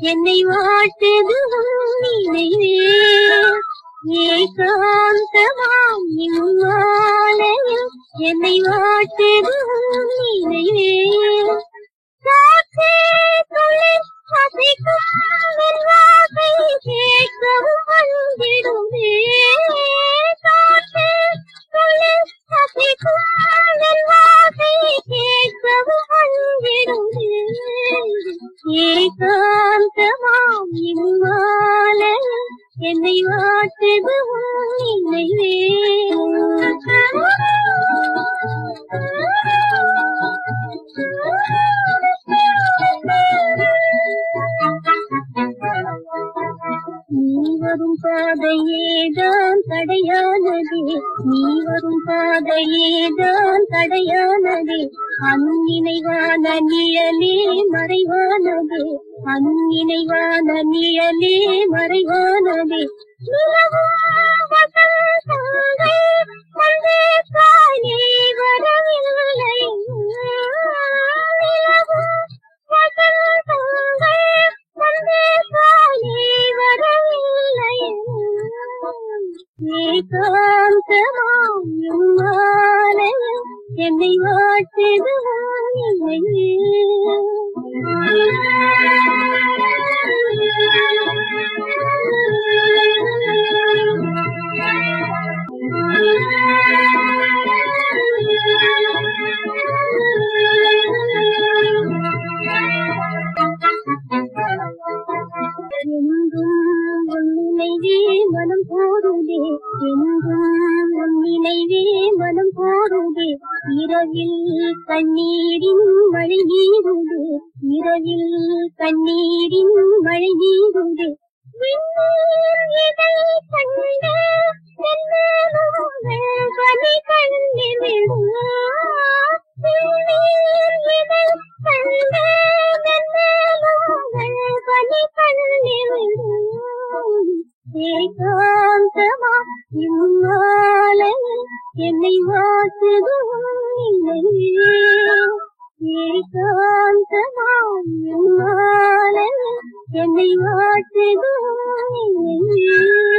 என்னை வாட்டுது நினைவே ஏகாந்தமாம் இம்மாலையில் என்னை வாட்டுது நினைவே காற்றே தொழில் அசைக்கும் வெள்ளாசை கேட்கவும் வந்திடுமே காற்றே தொழில் அசைக்கும் வெள்ளாசை கேட்கவும் வந்திடுமே ஏகாந்தமாம் இம்மாலையில் என்னை வாட்டுது நினைவே நீ வரும் பாதையேதான் தடையானதே நீ வரும் பாதையேதான் தடையானதே அந்நினைவான நிழலே மறைவானதே அந்நினைவான நிழலே மறைவானதே நிலவும் வசந்தங்கள் வந்தே தானே வரவில்லை நிலவும் வசந்தங்கள் வந்தே தானே வரவில்லை ஏகாந்தமாம் இம்மாலையில் என்னை வாட்டுது நினைவே நினைவே மனம் போடுதே எங்கும் நினைவே மனம் போடுதே இரவில் கண்ணீரின் மழை நீருதே இரவில் கண்ணீரின் மழை நீருதே இதை கண்டு பனி கண்டு விடும் இதை கண்டு பனி கண்டு விடும் ஏகாந்தமா இம்மாலையில் என்னை வாட்டுது நினைவே ஏகாந்தமா இம்மாலையில் என்னை வாட்டுது நினைவே